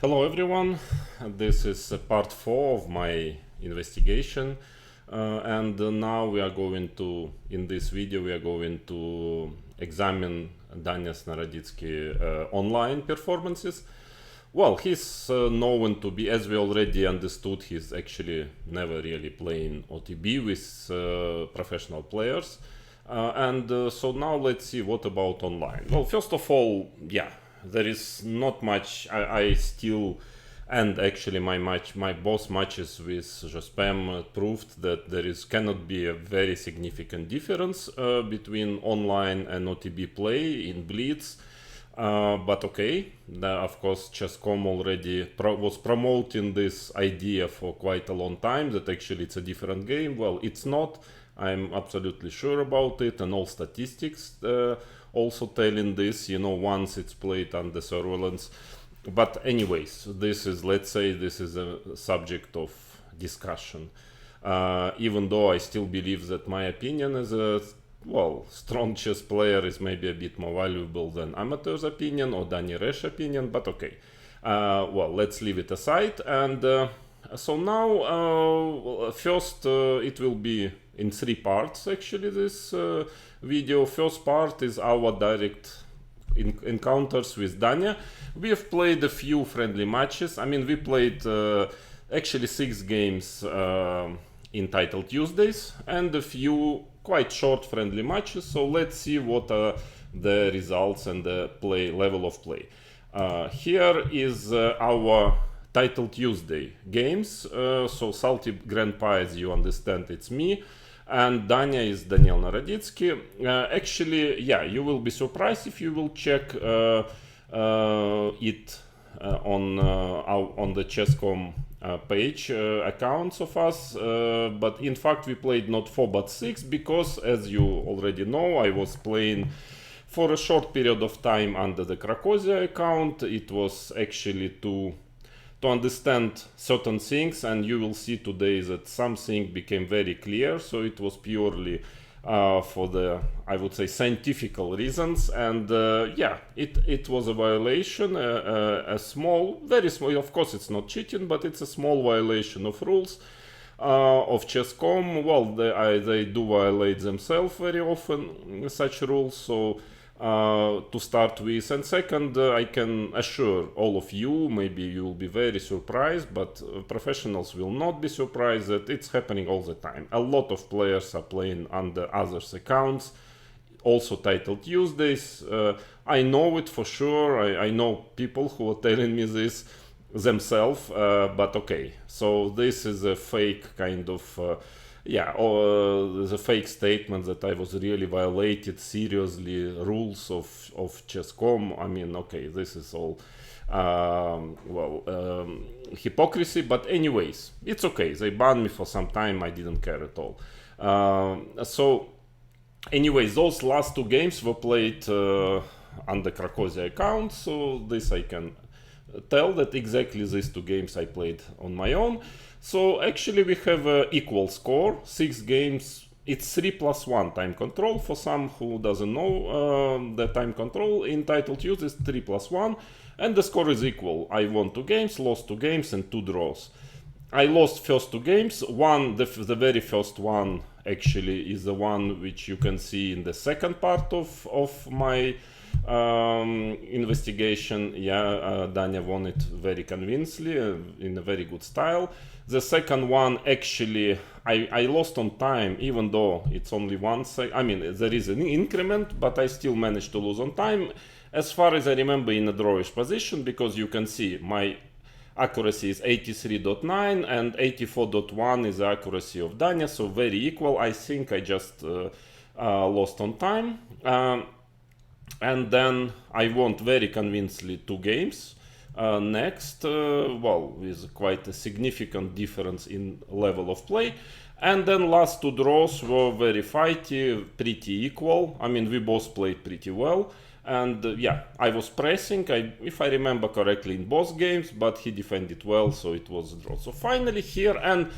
Hello everyone, this is part 4 of my investigation and now we are going to, in this video we are going to examine Danya online performances. Well, he's known to be, as we already understood, he's actually never really playing OTB with professional players. So now let's see what about online. Well, first of all, yeah, there is not much. I still, and actually my both matches with Jospem proved that there cannot be a very significant difference between online and OTB play in Blitz. But okay, of course, Chess.com already was promoting this idea for quite a long time that actually it's a different game. Well, it's not. I'm absolutely sure about it, and all statistics also telling this, once it's played under surveillance. But anyways, let's say this is a subject of discussion. Even though I still believe that my opinion as a strong chess player is maybe a bit more valuable than amateur's opinion or Danya opinion, but okay. Let's leave it aside. And so now, first, it will be in 3 parts actually, this video. First part is our direct encounters with Danya. We have played a few friendly matches. I mean, we played actually 6 games in Title Tuesdays and a few quite short friendly matches. So let's see what are the results and the level of play. Here is our Title Tuesday games. So Salty Grandpa, as you understand, it's me, and Danya is Daniel Naroditsky. Actually, yeah, you will be surprised if you will check it on the Chess.com page accounts of us, but in fact we played not 4 but 6 because, as you already know, I was playing for a short period of time under the Krakozia account. It was actually to understand certain things, and you will see today that something became very clear. So it was purely for the, I would say, scientific reasons, and it was a violation, a small, very small, of course it's not cheating, but it's a small violation of rules of Chess.com. Well, they do violate themselves very often, such rules. So to start with, and second, I can assure all of you, maybe you will be very surprised, but professionals will not be surprised, that it's happening all the time. A lot of players are playing under others' accounts, also Title Tuesdays. I know it for sure. I know people who are telling me this themselves, but okay, so this is a fake kind of the fake statement that I was really violated seriously rules of Chess.com. I mean, okay, this is all hypocrisy, but anyways, it's okay. They banned me for some time. I didn't care at all. So anyways, those last 2 games were played on the Krakozia account, so this I can tell that exactly these 2 games I played on my own. So actually we have an equal score, 6 games. It's 3+1 time control. For some who doesn't know the time control in Title Tuesday is 3+1, and the score is equal. I won 2 games, lost 2 games, and 2 draws. I lost first 2 games. The very first one actually is the one which you can see in the second part of my investigation. Danya won it very convincingly in a very good style. The second one, actually, I lost on time, even though it's only 1 second. I mean, there is an increment, but I still managed to lose on time, as far as I remember, in a drawish position, because you can see my accuracy is 83.9 and 84.1 is the accuracy of Danya, so very equal. I think I just lost on time. And then I won very convincingly 2 games. Next, with quite a significant difference in level of play. And then last 2 draws were very fighty, pretty equal. I mean, we both played pretty well. And I was pressing, if I remember correctly, in both games, but he defended well, so it was a draw. So finally here, and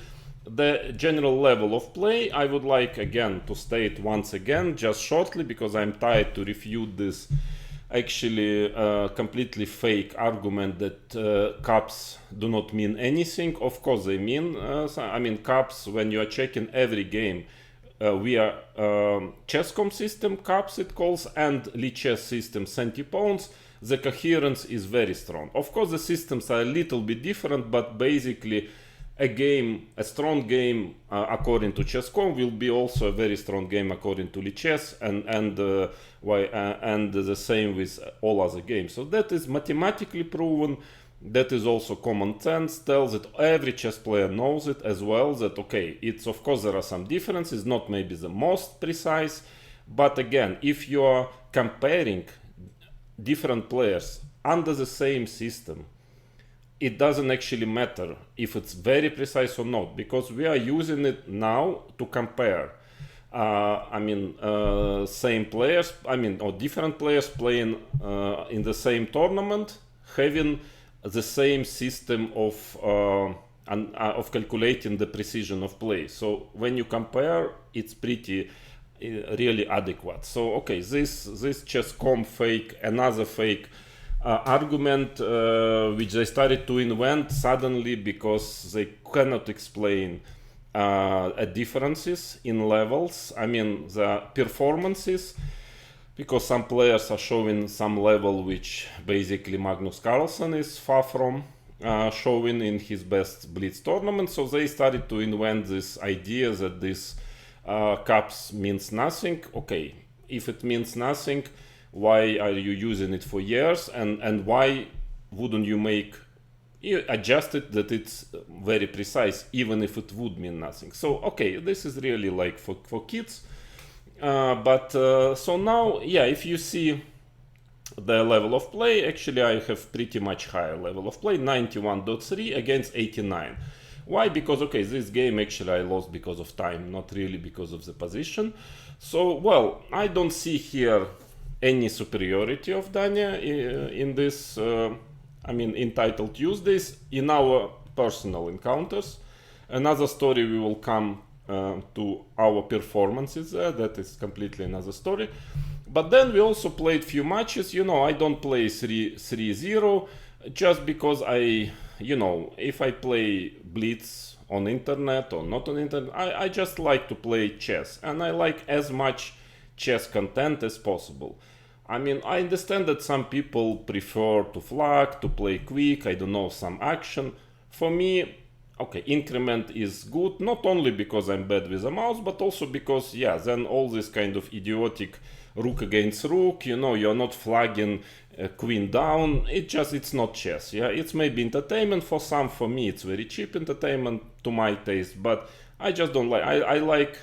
the general level of play, I would like again to state once again, just shortly, because I'm tired to refute this actually completely fake argument that caps do not mean anything. Of course they mean. I mean caps when you are checking every game via chesscom system caps it calls and lichess system centipones. The coherence is very strong. Of course the systems are a little bit different, but basically a strong game according to chesscom will be also a very strong game according to lichess, and the same with all other games. So that is mathematically proven. That is also common sense, tells that every chess player knows it as well, that okay, it's of course there are some differences, not maybe the most precise, but again, if you are comparing different players under the same system, it doesn't actually matter if it's very precise or not, because we are using it now to compare. Same players, or different players playing in the same tournament, having the same system of calculating the precision of play. So when you compare, it's pretty really adequate. So okay, this chesscom fake, another fake argument which they started to invent suddenly because they cannot explain differences in levels. I mean the performances, because some players are showing some level which basically Magnus Carlsen is far from showing in his best Blitz tournament. So they started to invent this idea that this caps means nothing. Okay, if it means nothing, why are you using it for years, and why wouldn't you adjust it that it's very precise even if it would mean nothing? So okay, this is really like for kids. So now, yeah, if you see the level of play, actually I have pretty much higher level of play, 91.3 against 89. Why? Because okay, this game actually I lost because of time, not really because of the position. So well, I don't see here any superiority of Danya in this entitled Tuesdays in our personal encounters. Another story, we will come to our performances there, that is completely another story. But then we also played few matches. I don't play 3-0 just because if I play Blitz on internet or not on internet, I just like to play chess, and I like as much chess content as possible. I mean, I understand that some people prefer to flag, to play quick, I don't know, some action. For me, okay, increment is good, not only because I'm bad with the mouse, but also because, yeah, then all this kind of idiotic rook against rook, you're not flagging queen down, it's not chess, yeah, it's maybe entertainment for some, for me it's very cheap entertainment to my taste, but I just don't like, I like,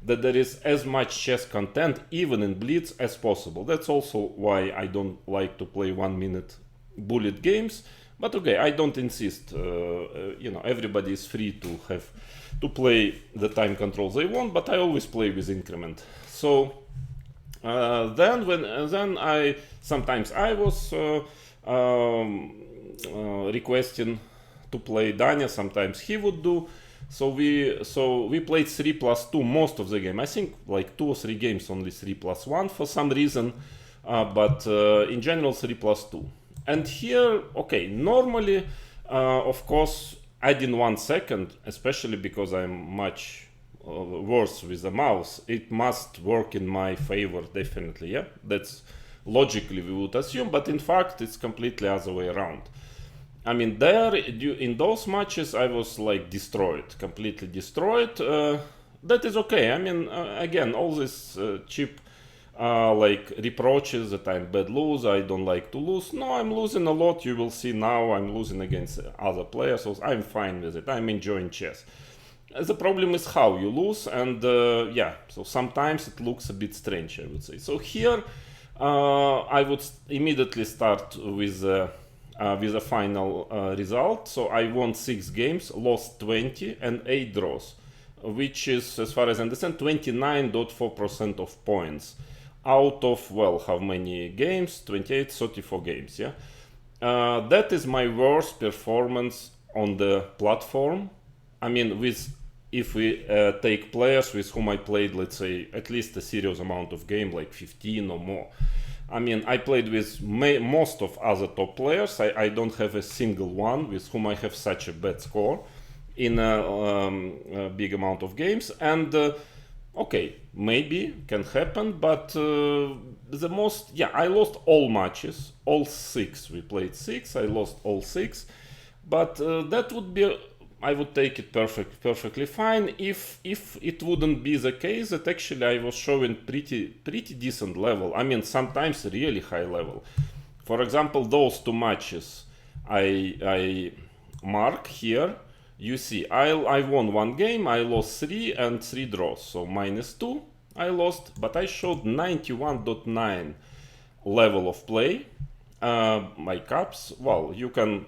that there is as much chess content, even in Blitz, as possible. That's also why I don't like to play 1 minute bullet games. But okay, I don't insist. Everybody is free to play the time controls they want, but I always play with increment. So then I sometimes I was requesting to play Danya. Sometimes he would do. So we played 3+2 most of the game. I think like 2 or 3 games only 3+1 for some reason, but in general 3+2. And here, okay, normally, of course, adding 1 second, especially because I'm much worse with the mouse, it must work in my favor, definitely, yeah? That's logically we would assume, but in fact, it's completely other way around. I mean, in those matches, I was like destroyed, completely destroyed. That is okay. I mean, again, all this cheap like reproaches that I'm bad loser, I don't like to lose. No, I'm losing a lot. You will see now I'm losing against other players, so I'm fine with it. I'm enjoying chess. The problem is how you lose, and yeah, so sometimes it looks a bit strange, I would say. So here I would immediately start with a final result. So I won 6 games, lost 20, and 8 draws, which is, as far as I understand, 29.4% of points out of, well, how many games? 28, 34 games, yeah? That is my worst performance on the platform. I mean, if we take players with whom I played, let's say, at least a serious amount of game, like 15 or more, I mean, I played with most of other top players. I don't have a single one with whom I have such a bad score in a big amount of games. And okay, maybe can happen, but the most, yeah, I lost all matches, all 6. We played 6. I lost all 6, but that would be. I would take it perfectly fine if it wouldn't be the case that actually I was showing pretty decent level. I mean, sometimes really high level. For example, those 2 matches I mark here. You see, I won 1 game, I lost 3 and 3 draws, so -2 I lost, but I showed 91.9 level of play. My caps, well, you can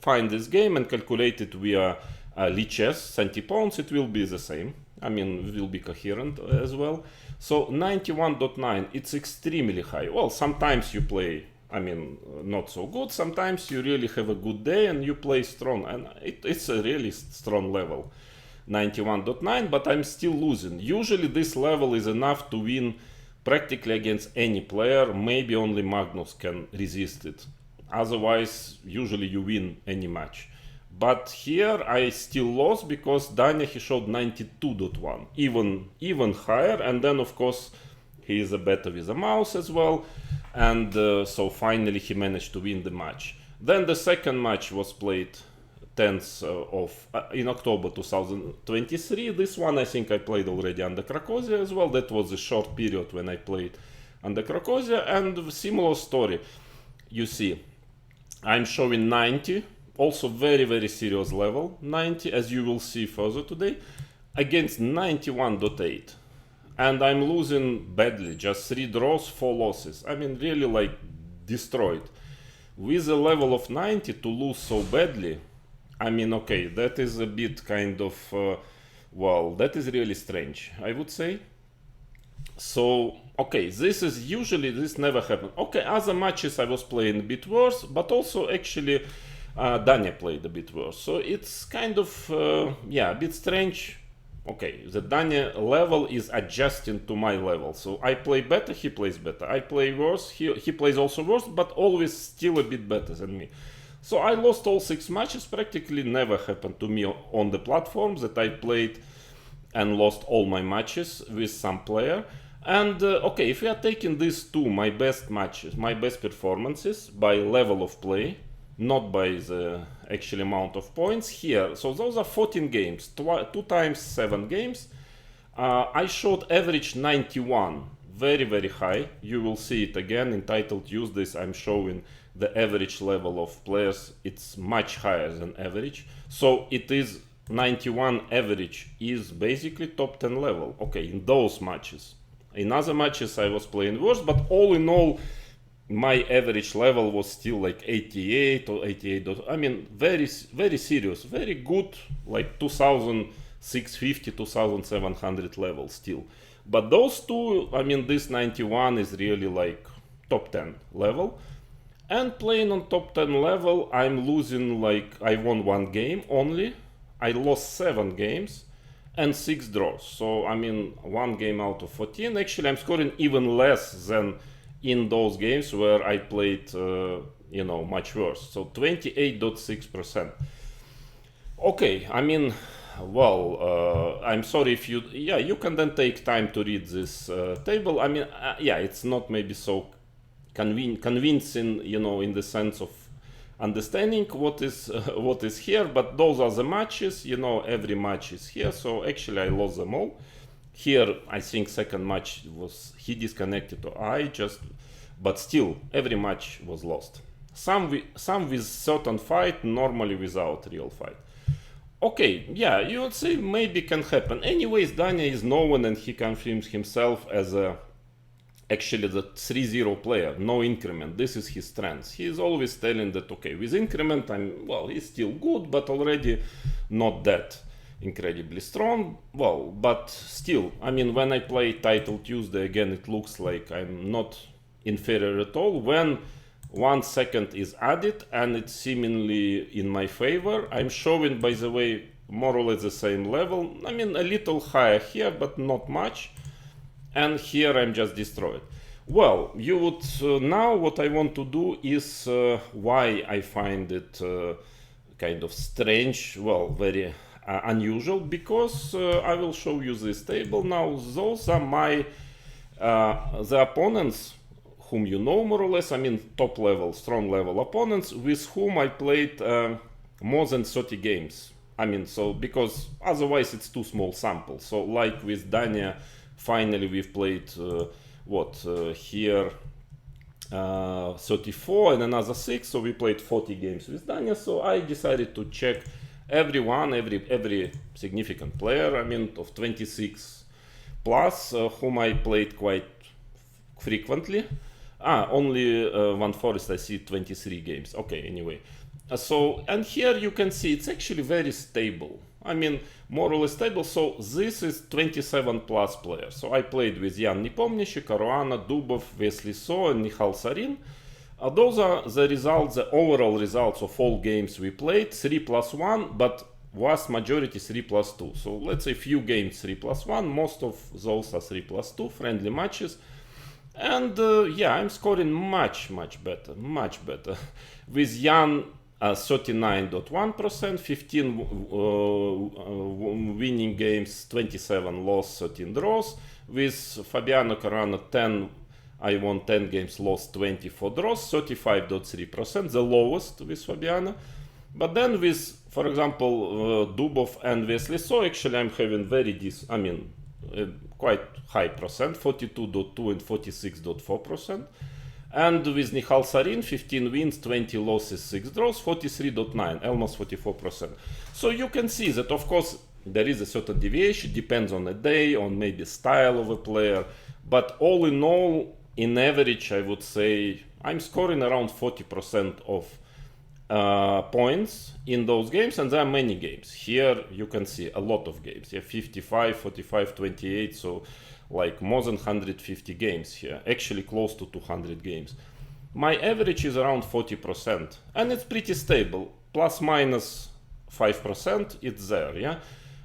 find this game and calculate it via lichess, centipounds, it will be the same. I mean, it will be coherent as well. So 91.9, it's extremely high. Well, sometimes you play, I mean, not so good. Sometimes you really have a good day and you play strong, and it's a really strong level, 91.9, but I'm still losing. Usually this level is enough to win practically against any player. Maybe only Magnus can resist it. Otherwise, usually you win any match. But here I still lost because Danya, he showed 92.1, even higher. And then of course he is a better with a mouse as well. And so finally he managed to win the match. Then the second match was played 10th in October 2023. This one I think I played already under Krakozia as well. That was a short period when I played under Krakozia, and similar story. You see, I'm showing 90, also very serious level, 90, as you will see further today, against 91.8. And I'm losing badly, just 3 draws, 4 losses. I mean, really like destroyed. With a level of 90 to lose so badly, I mean, okay, that is a bit kind of, well, that is really strange, I would say. So, okay, this never happened. Okay, other matches I was playing a bit worse, but also actually Danya played a bit worse. So it's kind of, yeah, a bit strange. Okay, the Danya level is adjusting to my level. So I play better, he plays better. I play worse, he plays also worse, but always still a bit better than me. So I lost all 6 matches, practically never happened to me on the platforms that I played and lost all my matches with some player. And okay, if we are taking these 2, my best matches, my best performances by level of play, not by the actual amount of points here. So those are 14 games, 2 times 7 games. I showed average 91, very high. You will see it again entitled Use This. I'm showing the average level of players. It's much higher than average. So it is 91 average is basically top 10 level. Okay, in those matches. In other matches I was playing worse, but all in all, my average level was still like 88 or 88. I mean, very serious, very good, like 2650, 2700 level still. But those 2, I mean, this 91 is really like top 10 level. And playing on top 10 level, I'm losing, like, I won 1 game only. I lost 7 games and 6 draws. So, I mean, 1 game out of 14. Actually, I'm scoring even less than in those games where I played, you know, much worse. So 28.6%. Okay, I mean, well, I'm sorry if you, yeah, you can then take time to read this table. I mean, yeah, it's not maybe so convincing, you know, in the sense of understanding what is here, but those are the matches, you know, every match is here. So actually I lost them all. Here I think second match was he disconnected or I just, but still every match was lost. Some with certain fight, normally without real fight. Okay, yeah, you would say maybe can happen. Anyways, Danya is known and he confirms himself as a actually the 3-0 player, no increment. This is his strength. He is always telling that, okay, with increment, well, he's still good, but already not that incredibly strong. Well, but still, I mean, when I play Title Tuesday, again, it looks like I'm not inferior at all. When 1 second is added and it's seemingly in my favor, I'm showing, by the way, more or less the same level. I mean, a little higher here, but not much. And here I'm just destroyed. Well, you would now what I want to do is why I find it kind of strange, well, very unusual, because I will show you this table now. Those are my the opponents whom you know more or less. I mean, top level, strong level opponents with whom I played more than 30 games. I mean, so because otherwise it's too small sample. So like with Danya, finally we've played here 34 and another 6, so we played 40 games with Danya. So I decided to check every significant player, I mean of 26 plus, whom I played quite frequently. Only One Forest I see 23 games. Okay, anyway. So, and here you can see it's actually very stable. I mean, more or less stable. So this is 27 plus players. So I played with Jan Nepomniachtchi, Caruana, Dubov, Wesley So, and Michal Sarin. Those are the results, the overall results of all games we played. 3+1, but vast majority 3+2. So let's say few games 3+1. Most of those are 3+2 friendly matches. And yeah, I'm scoring much better. With Jan 39.1%, 15 winning games, 27 loss, 13 draws. With Fabiano Caruana 10, I won 10 games, lost 24 draws, 35.3%, the lowest with Fabiano. But then with, for example, Dubov and Wesley So, actually I'm having quite high percent, 42.2 and 46.4%. And with Michal Sarin, 15 wins, 20 losses, 6 draws, 43.9, almost 44%. So you can see that, of course, there is a certain deviation, depends on a day, on maybe style of a player. But all in all, in average, I would say I'm scoring around 40% of points in those games, and there are many games. Here you can see a lot of games. Yeah, 55, 45, 28, so like more than 150 games here, actually close to 200 games. My average is around 40%, and it's pretty stable, plus minus 5%, it's there, yeah.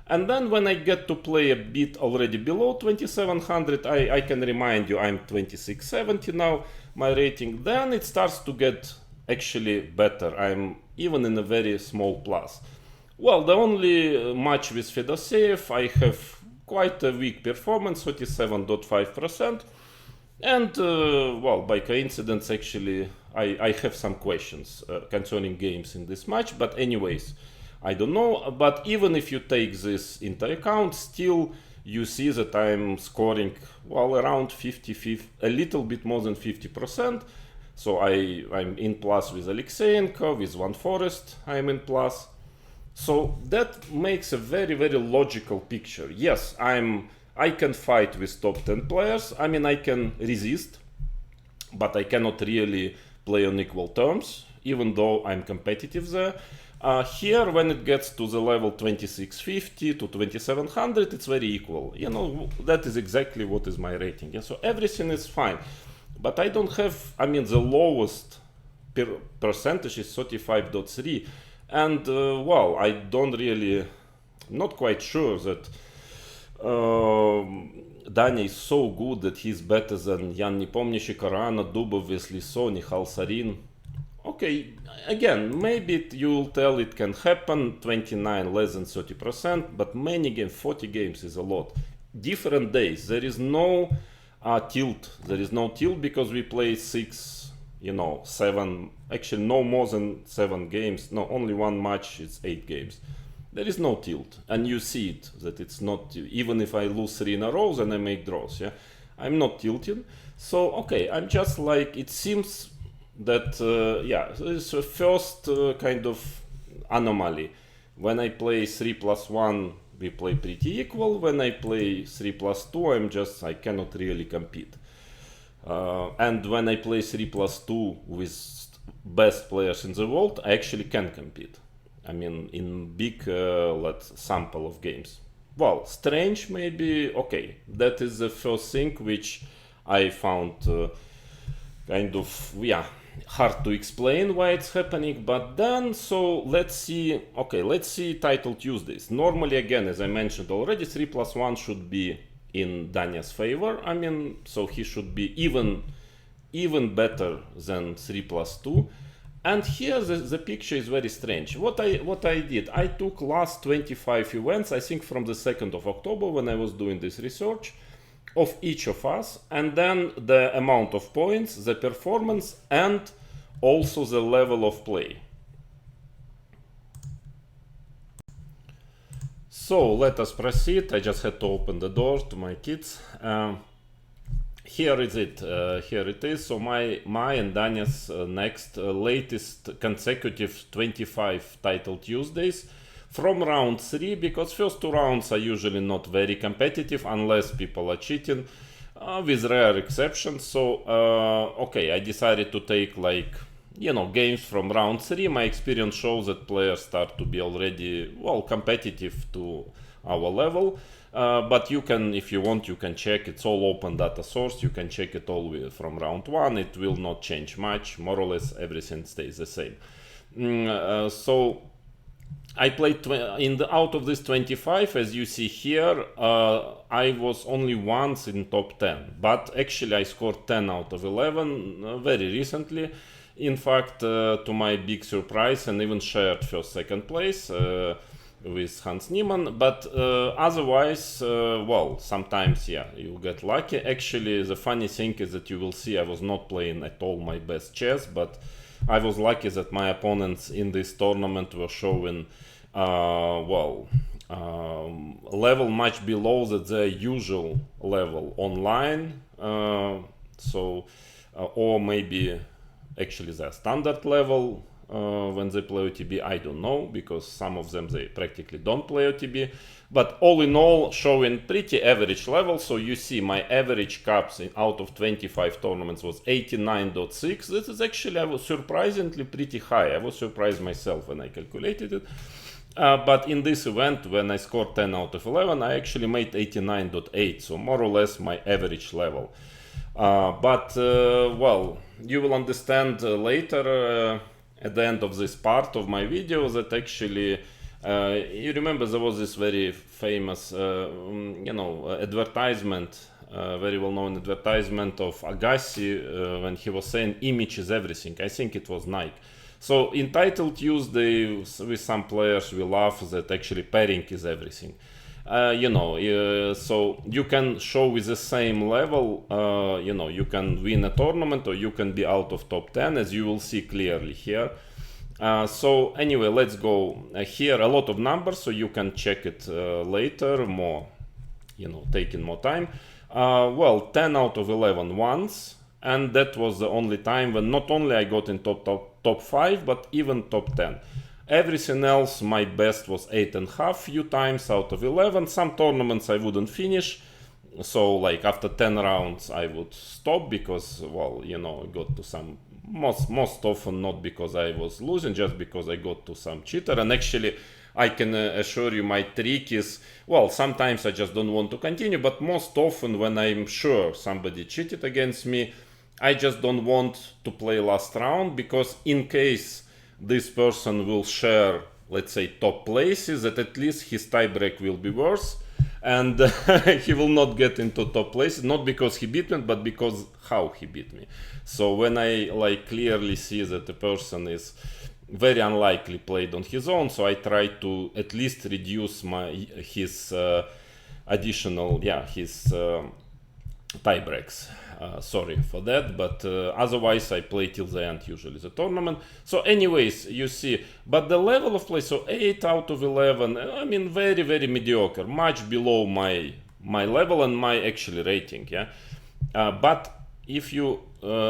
And then when I get to play a bit already below 2700, I can remind you I'm 2670 now, my rating, then it starts to get actually better. I'm even in a very small plus. Well, the only match with Fedoseev, I have quite a weak performance, 37.5%. And, well, by coincidence, actually, I have some questions concerning games in this match. But anyways, I don't know. But even if you take this into account, still you see that I'm scoring, well, around 50, a little bit more than 50%. So I'm in plus with Alexeyenko, with One Forest I'm in plus. So that makes a very logical picture. Yes, I can fight with top 10 players. I mean, I can resist, but I cannot really play on equal terms, even though I'm competitive there. Here, when it gets to the level 2650 to 2700, it's very equal. You know, that is exactly what is my rating. Yeah? So everything is fine. But I don't have, I mean, the lowest percentage is 35.3. And, well, I don't really, not quite sure that Danya is so good that he's better than Jan Nepomniachtchi, Caruana, Dubov, Wesley So, Michal Sarin. Okay, again, maybe you'll tell it can happen, 29 less than 30%, but many games, 40 games is a lot. Different days, there is no tilt. There is no tilt because we play 6, 7, actually no more than 7 games. No, only one match, it's 8 games. There is no tilt, and you see it, that it's not, even if I lose 3 in a row and I make draws, yeah, I'm not tilting. So, okay, I'm just like, it seems that, yeah, it's a first kind of anomaly. When I play 3+1, we play pretty equal. When I play 3+2, I cannot really compete. And when I play 3+2 with best players in the world, I actually can compete. I mean, in big sample of games. Well, strange maybe, okay. That is the first thing which I found kind of, yeah, hard to explain why it's happening. But then, so let's see, okay, let's see title Tuesdays. Normally, again, as I mentioned already, 3+1 should be in Danya's favor. I mean, so he should be even better than 3+2. And here the picture is very strange. What I did, I took last 25 events, I think from the 2nd of October when I was doing this research, of each of us, and then the amount of points, the performance, and also the level of play. So let us proceed. I just had to open the door to my kids. Here is it. Here it is. So my and Danya's next latest consecutive 25 title Tuesdays from round 3, because first 2 rounds are usually not very competitive unless people are cheating, with rare exceptions. So okay, I decided to take, like, you know, games from round 3. My experience shows that players start to be already, well, competitive to our level. But you can, if you want, you can check. It's all open data source. You can check it all from round 1. It will not change much. More or less everything stays the same. So I played out of this 25, as you see here, I was only once in top 10, but actually I scored 10 out of 11 very recently. In fact, to my big surprise, and even shared second place with Hans Niemann. But otherwise, well, sometimes, yeah, you get lucky. Actually, the funny thing is that you will see I was not playing at all my best chess, but I was lucky that my opponents in this tournament were showing, well, level much below their usual level online. So, or maybe actually their standard level when they play OTB, I don't know, because some of them, they practically don't play OTB. But all in all, showing pretty average level. So you see my average caps out of 25 tournaments was 89.6. This is actually, I was surprisingly pretty high. I was surprised myself when I calculated it. But in this event, when I scored 10 out of 11, I actually made 89.8. So more or less my average level. But well, you will understand later at the end of this part of my video that actually you remember there was this very famous you know, advertisement, very well-known advertisement of Agassi when he was saying image is everything. I think it was Nike. So in Title Tuesday with some players we laugh that actually pairing is everything. You know, so you can show with the same level, you know, you can win a tournament or you can be out of top 10, as you will see clearly here. So anyway, let's go here. A lot of numbers, so you can check it later, more, you know, taking more time. Well, 10 out of 11 once, and that was the only time when not only I got in top 5, but even top 10. Everything else, my best was 8.5 few times out of 11. Some tournaments I wouldn't finish, so like after 10 rounds I would stop because, well, you know, I got to some, most often not because I was losing, just because I got to some cheater. And actually I can assure you my trick is, well, sometimes I just don't want to continue, but most often when I'm sure somebody cheated against me, I just don't want to play last round, because in case this person will share, let's say, top places, that at least his tiebreak will be worse, and he will not get into top places, not because he beat me, but because how he beat me. So when I like clearly see that the person is very unlikely played on his own, so I try to at least reduce his additional, yeah, his tiebreaks. Sorry for that, but otherwise I play till the end usually the tournament. So anyways, you see, but the level of play, so 8 out of 11, I mean, very, very mediocre, much below my level and my actually rating, yeah. But if you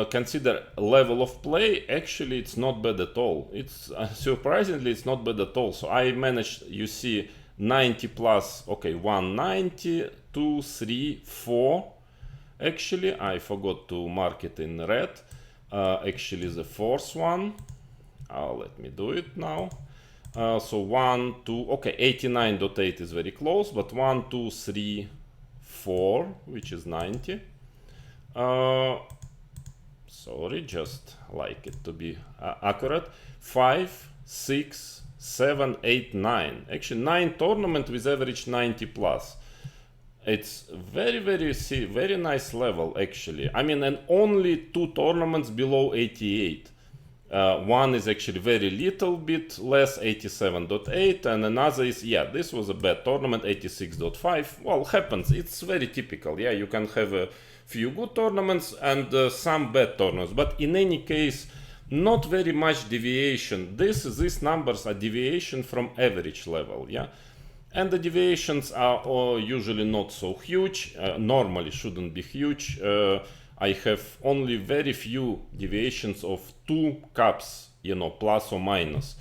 consider level of play, actually it's not bad at all. It's surprisingly, it's not bad at all. So I managed, you see, 90 plus, okay, 190, 2, 3, 4. Actually, I forgot to mark it in red. Actually, the fourth one. Let me do it now. So 1, 2, okay, 89.8 is very close, but 1, 2, 3, 4, which is 90. Sorry, just like it to be accurate. 5, 6, 7, 8, 9. Actually, 9 tournament with average 90 plus. It's very nice level actually. I mean, and only 2 tournaments below 88. One is actually very little bit less, 87.8, and another is, yeah, this was a bad tournament, 86.5. Well, happens, it's very typical. Yeah, you can have a few good tournaments and some bad tournaments, but in any case, not very much deviation. These numbers are deviation from average level. Yeah, and the deviations are usually not so huge, normally shouldn't be huge. I have only very few deviations of 2 cups, you know, plus or minus.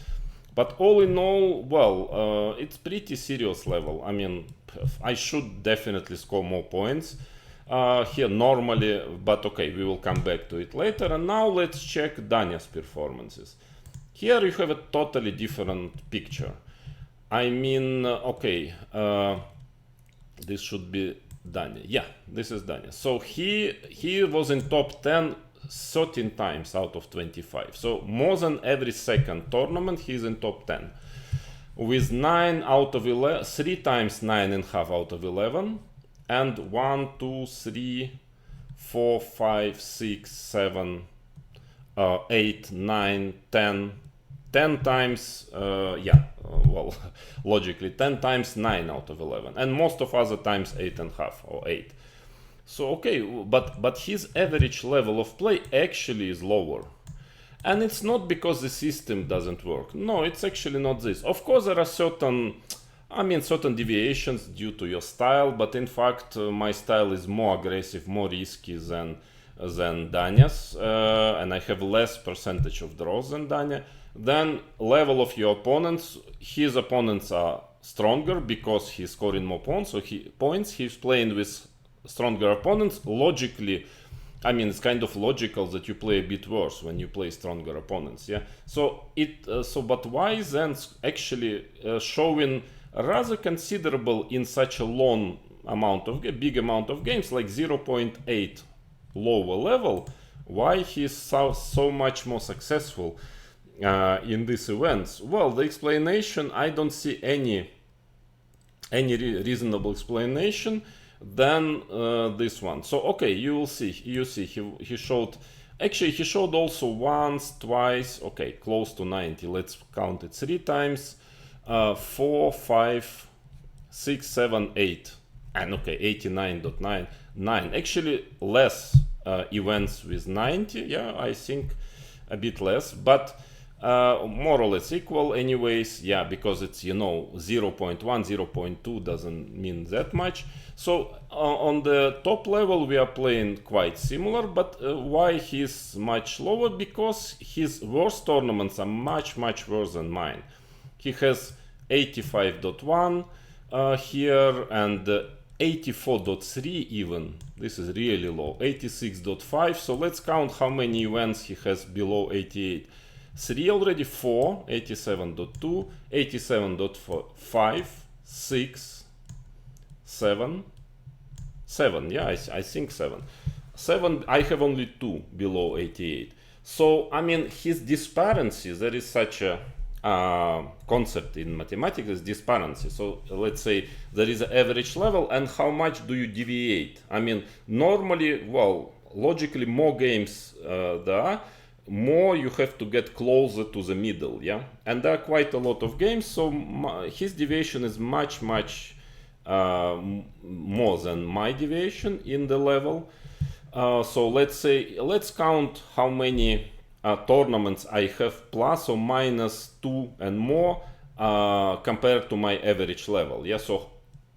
But all in all, well, it's pretty serious level. I mean, I should definitely score more points here normally, but okay, we will come back to it later. And now let's check Danya's performances. Here you have a totally different picture. I mean, okay, this should be Danya. Yeah, this is Danya. So he was in top 10 13 times out of 25. So more than every second tournament he's in top 10. With 9 out of 11, 3 times 9.5 out of 11. And 1, 2, 3, 4, 5, 6, 7, 8, 9, 10. 10 times, well, logically 10 times 9 out of 11, and most of other times 8.5 or 8. So okay, but his average level of play actually is lower, and it's not because the system doesn't work. No, it's actually not this. Of course, there are certain deviations due to your style, but in fact, my style is more aggressive, more risky than Danya's, and I have less percentage of draws than Danya. Then level of your opponents, his opponents are stronger because he's scoring more points, so he's playing with stronger opponents. Logically, I mean, it's kind of logical that you play a bit worse when you play stronger opponents. Yeah, so but why then actually showing rather considerable in such a long amount of big amount of games, like 0.8 lower level, why he's so much more successful in these events? Well, the explanation, I don't see any reasonable explanation than this one. So okay, you see he showed, actually he showed also once, twice, okay, close to 90. Let's count it 3 times, 4, 5, 6, 7, 8, and okay, 89.9. Actually less events with 90. Yeah, I think a bit less, but more or less equal anyways. Yeah, because it's, you know, 0.1, 0.2 doesn't mean that much. So on the top level we are playing quite similar, but why he's much lower? Because his worst tournaments are much worse than mine. He has 85.1 here, and 84.3 even. This is really low. 86.5. So let's count how many events he has below 88. 3 already, 4, 87.2, 87.5, 6, 7, 7. Yeah, I think 7. 7, I have only 2 below 88. So, I mean, his disparity, there is such a concept in mathematics, is disparity. So let's say there is an average level, and how much do you deviate? I mean, normally, well, logically, more games there are, more you have to get closer to the middle. Yeah, and there are quite a lot of games, so his deviation is much more than my deviation in the level. So let's count how many tournaments I have plus or minus 2 and more compared to my average level. Yeah, so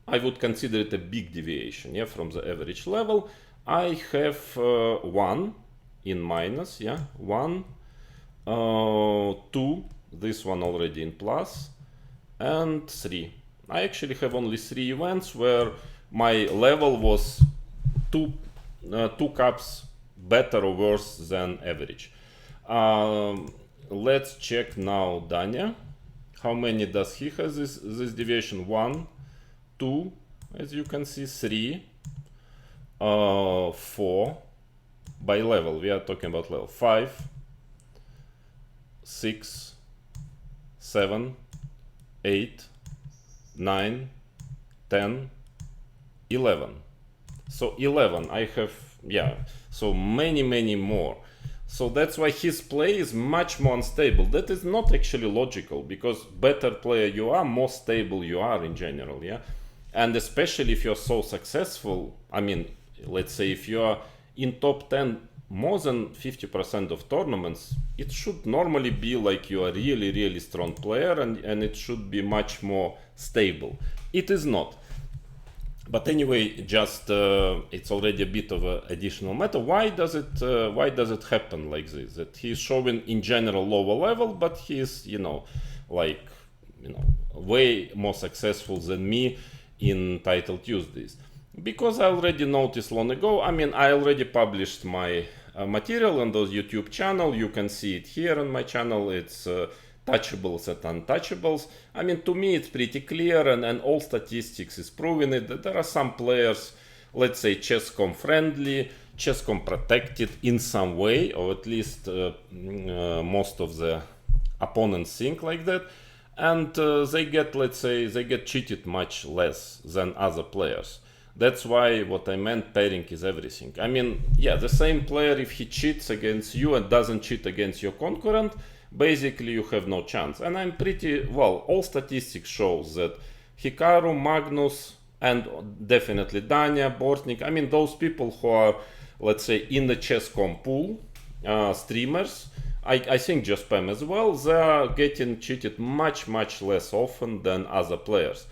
I would consider it a big deviation. Yeah, from the average level I have 1 in minus. Yeah, 1, 2, this one already in plus, and 3. I actually have only 3 events where my level was 2 cups better or worse than average. Let's check now Danya. How many does he has this deviation? 1, 2, as you can see, 3, 4, by level, we are talking about level, 5, 6, 7, 8, 9, 10, 11. So 11, I have, yeah, so many more. So that's why his play is much more unstable. That is not actually logical, because better player you are, more stable you are in general, yeah? And especially if you're so successful, I mean, let's say if you are in top 10 more than 50% of tournaments, it should normally be like you are really strong player, and it should be much more stable. It is not. But anyway, just it's already a bit of an additional matter. Why does it happen like this? That he's showing in general lower level, but he's way more successful than me in Title Tuesdays. Because I already noticed long ago. I mean, I already published my material on the YouTube channel. You can see it here on my channel. It's touchables and untouchables. I mean, to me it's pretty clear, and all statistics is proving it, that there are some players, let's say chess.com friendly, chess.com protected in some way, or at least most of the opponents think like that, and they get cheated much less than other players. That's why what I meant, pairing is everything. I mean, yeah, the same player, if he cheats against you and doesn't cheat against your concurrent, basically you have no chance. And I'm pretty, well, all statistics shows that Hikaru, Magnus, and definitely Danya, Bortnik, I mean, those people who are, let's say, in the chess.com pool, streamers, I think just Pam as well, they are getting cheated much less often than other players.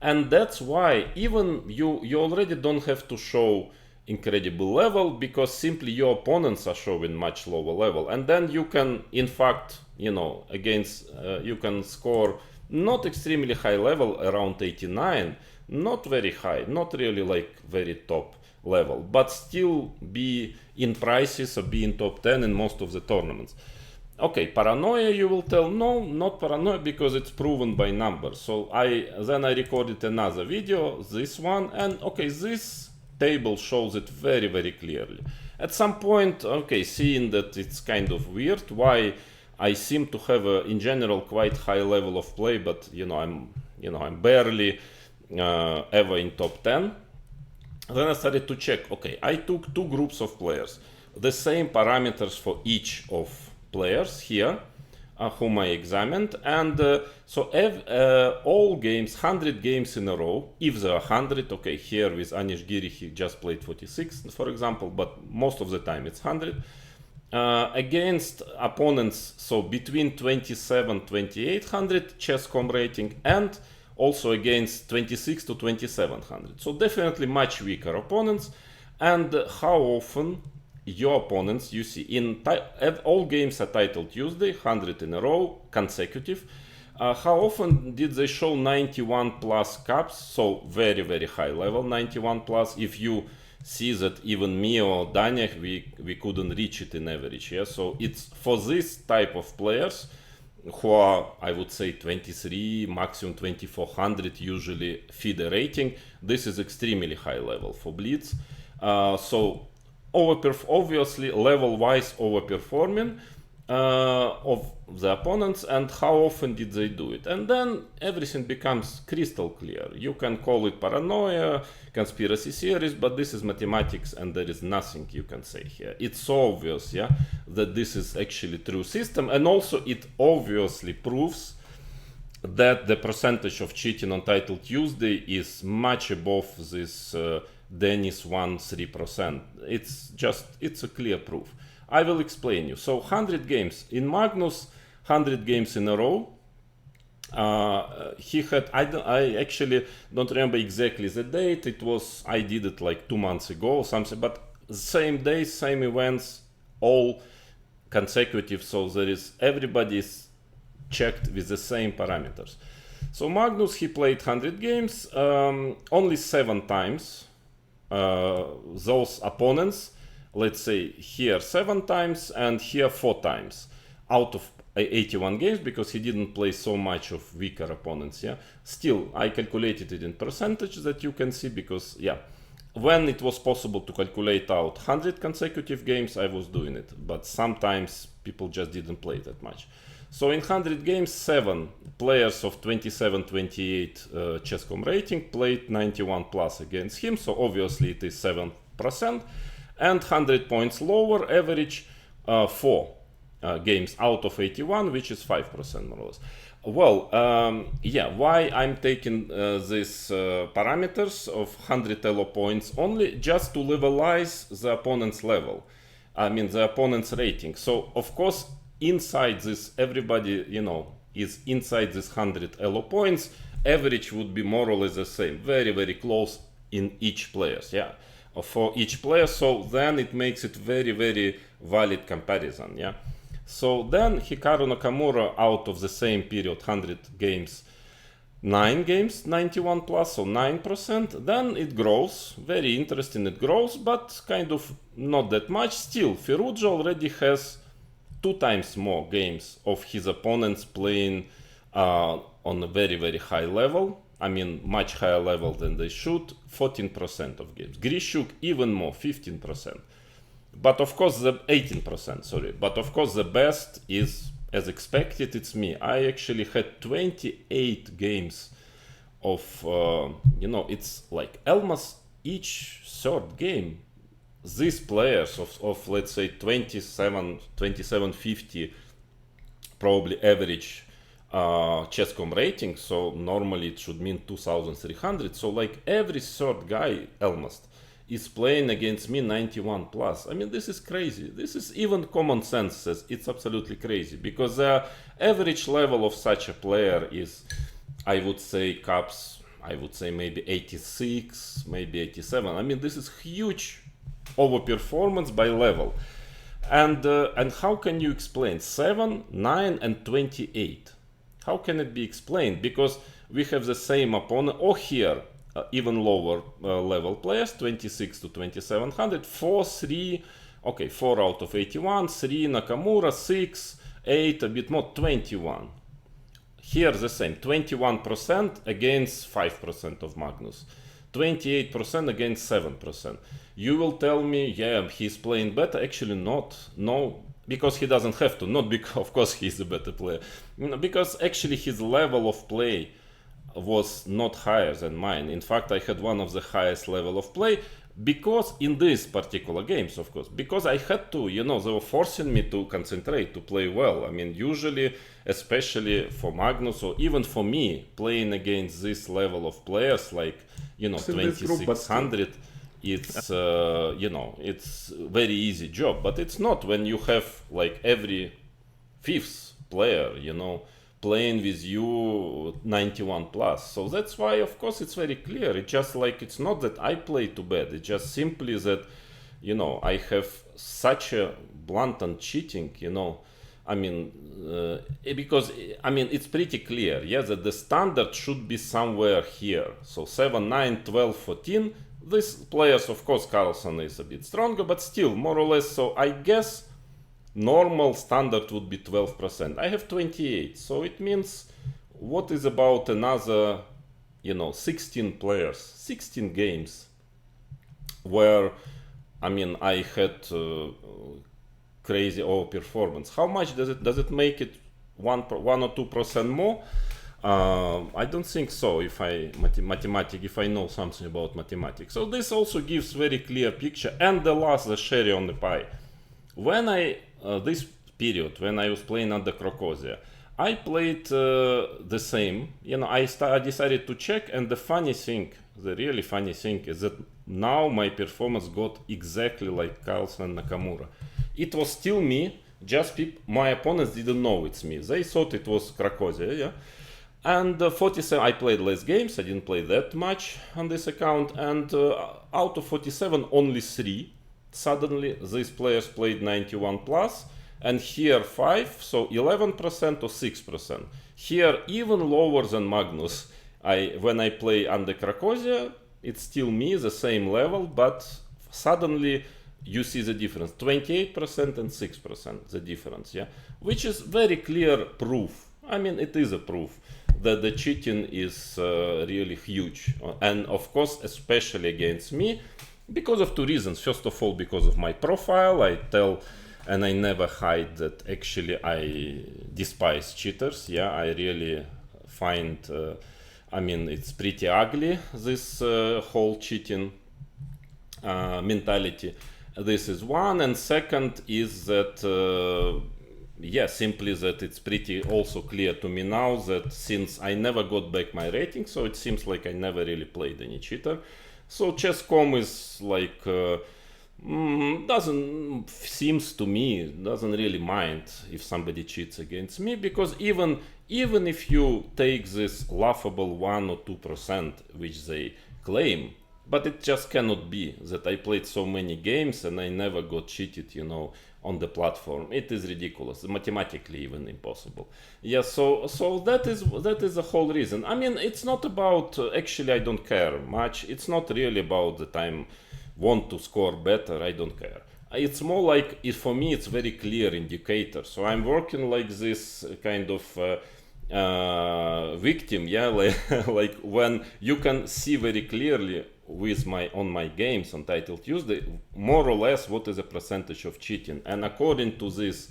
And that's why even you already don't have to show incredible level, because simply your opponents are showing much lower level, and then you can, in fact, against you can score not extremely high level, around 89, not very high, not really like very top level, but still be in prices or be in top 10 in most of the tournaments. Okay, paranoia, you will tell, no, not paranoia, because it's proven by numbers. So I recorded another video, this one, and okay, this table shows it very clearly. At some point, okay, seeing that it's kind of weird, why I seem to have in general quite high level of play, but I'm barely ever in top 10. Then I started to check, okay, I took two groups of players, the same parameters for each of players here, whom I examined, and all games, 100 games in a row, if there are 100, okay, here with Anish Giri he just played 46, for example, but most of the time it's 100, against opponents, so between 27-2800 chess.com rating, and also against 26 to 2700, so definitely much weaker opponents. And how often your opponents, you see, at all games at Title Tuesday, 100 in a row, consecutive, how often did they show 91 plus caps, so very high level, 91 plus, if you see that even me or Danya, we couldn't reach it in average, yeah? So it's for this type of players, who are, I would say, 23, maximum 2400 usually FIDE rating, this is extremely high level for Blitz. So obviously level-wise overperforming of the opponents. And how often did they do it? And then everything becomes crystal clear. You can call it paranoia, conspiracy theories, but this is mathematics and there is nothing you can say here. It's so obvious, yeah, that this is actually true system, and also it obviously proves that the percentage of cheating on Title Tuesday is much above this Dennis 1-3%. It's a clear proof. I will explain you. So 100 games in Magnus, 100 games in a row. He had, I actually don't remember exactly the date. I did it like 2 months ago or something, but same days, same events, all consecutive. So everybody is checked with the same parameters. So Magnus, he played 100 games, only 7 times. Those opponents, let's say here 7 times and here 4 times out of 81 games, because he didn't play so much of weaker opponents, yeah. Still, I calculated it in percentage that you can see, because yeah, when it was possible to calculate out 100 consecutive games, I was doing it, but sometimes people just didn't play that much. So in 100 games, 7 players of 27, 28 chess.com rating played 91 plus against him, so obviously it is 7%, and 100 points lower, average 4 games out of 81, which is 5% more or less. Well, yeah, why I'm taking these parameters of 100 elo points only? Just to levelize the opponent's level. I mean, the opponent's rating. So, of course, inside this, everybody, you know, is inside this 100 elo points. Average would be more or less the same. Very, very close in each player, yeah, for each player. So then it makes it very, very valid comparison, yeah. So then Hikaru Nakamura, out of the same period, 100 games, 9 games, 91 plus, so 9%. Then it grows, very interesting, it grows, but kind of not that much. Still, Ferrugia already has 2 times more games of his opponents playing on a very, very high level. I mean, much higher level than they should, 14% of games. Grishuk even more, 15%. But of course, the 18%, sorry. But of course, the best is, as expected, it's me. I actually had 28 games of, you know, it's like almost each third game. These players of let's say 2750 probably average chess.com rating. So normally it should mean 2300. So like every third guy almost is playing against me 91 plus. I mean, this is crazy. This is even common sense says it's absolutely crazy, because the average level of such a player is, I would say, caps, I would say maybe 86, maybe 87. I mean, this is huge overperformance by level. And how can you explain 7, 9 and 28? How can it be explained? Because we have the same opponent, or here even lower level players, 26 to 2700, 4, 3, okay, 4 out of 81, 3 Nakamura, 6, 8, a bit more, 21. Here the same, 21% against 5% of Magnus, 28% against 7%. You will tell me, yeah, he's playing better. Actually not, no, because he doesn't have to, not because, of course, he's a better player, because actually his level of play was not higher than mine. In fact, I had one of the highest level of play, because in these particular games, of course, because I had to, you know, they were forcing me to concentrate, to play well. I mean, usually, especially for Magnus, or even for me, playing against this level of players, like, you know, 2600, it's, you know, it's very easy job, but it's not when you have like every 5th player, you know, playing with you 91 plus. So that's why, of course, it's very clear. It's just like, it's not that I play too bad. It's just simply that, you know, I have such a blatant cheating, you know. I mean, because, I mean, it's pretty clear, yeah, that the standard should be somewhere here. So 7, 9, 12, 14. These players, of course, Carlsen is a bit stronger, but still, more or less. So I guess normal standard would be 12%. I have 28, so it means what is about another, you know, 16 players, 16 games where, I mean, I had crazy overperformance. How much does it make it 1 or 2% more? I don't think so. If I if I know something about mathematics, so this also gives very clear picture. And the last, the cherry on the pie, when I this period when I was playing under Crocozia, I played the same. You know, I decided to check, and the funny thing, the really funny thing, is that now my performance got exactly like Carlsen and Nakamura. It was still me. Just my opponents didn't know it's me. They thought it was Crocozia, yeah. And 47, I played less games. I didn't play that much on this account. And out of 47, only 3. Suddenly, these players played 91 plus. And here 5, so 11% or 6%. Here even lower than Magnus. When I play under Crocozia, it's still me, the same level, but suddenly you see the difference, 28% and 6%, the difference, yeah? Which is very clear proof. I mean, it is a proof that the cheating is really huge. And of course, especially against me, because of 2 reasons. First of all, because of my profile, I tell and I never hide that actually I despise cheaters. Yeah, I really find, I mean, it's pretty ugly, this whole cheating mentality. This is one, and second is that yeah, simply that it's pretty also clear to me now that since I never got back my rating, so it seems like I never really played any cheater. So chess.com is like doesn't seems to me doesn't really mind if somebody cheats against me, because even if you take this laughable 1 or 2% which they claim, but it just cannot be that I played so many games and I never got cheated, you know, on the platform. It is ridiculous, mathematically even impossible. Yeah, so that is the whole reason. I mean, it's not about actually I don't care much. It's not really about that I'm want to score better. I don't care. It's more like for me it's very clear indicator. So I'm working like this kind of victim, yeah, like when you can see very clearly with my games on Title Tuesday, more or less what is the percentage of cheating, and according to these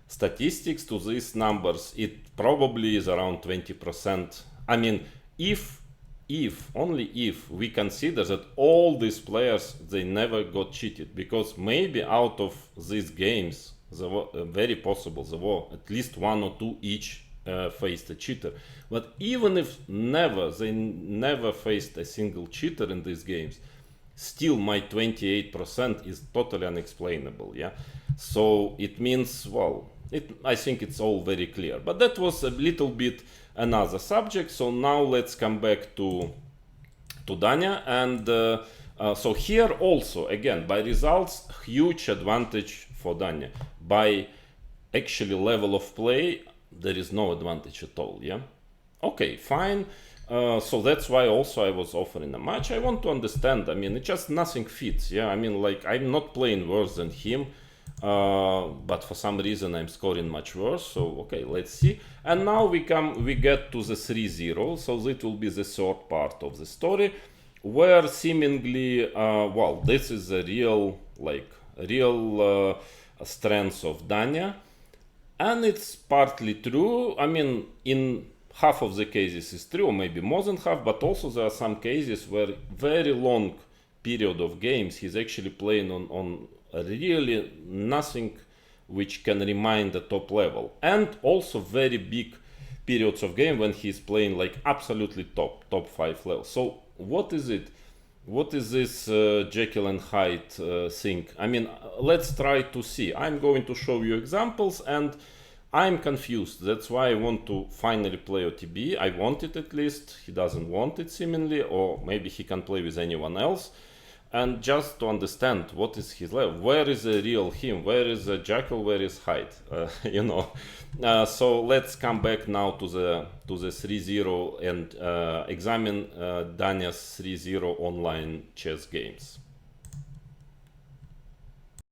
statistics, to these numbers, it probably is around 20%. I mean, if only if we consider that all these players they never got cheated, because maybe out of these games there were very possible there were at least 1 or 2 each faced a cheater. But even if they never faced a single cheater in these games, still my 28% is totally unexplainable. Yeah, so it means, well, I think it's all very clear. But that was a little bit another subject. So now let's come back to Danya, and so here also again by results, huge advantage for Danya. By actually level of play, there is no advantage at all. Yeah, okay, fine. So that's why also I was offering a match. I want to understand. I mean, it just nothing fits. Yeah, I mean, like I'm not playing worse than him, but for some reason I'm scoring much worse. So okay, let's see. And now we get to the 3-0. So that will be the third part of the story, where seemingly, well, this is a real strength of Danya. And it's partly true. I mean, in half of the cases it's true, maybe more than half, but also there are some cases where very long period of games he's actually playing on really nothing which can remind the top level. And also very big periods of game when he's playing like absolutely top 5 level. So what is it? What is this Jekyll and Hyde thing? I mean, let's try to see. I'm going to show you examples, and I'm confused. That's why I want to finally play OTB. I want it at least. He doesn't want it seemingly, or maybe he can play with anyone else. And just to understand what is his level, where is the real him, where is the Jekyll, where is Hyde, you know. So let's come back now to the 3-0 and examine Danya's 3-0 online chess games.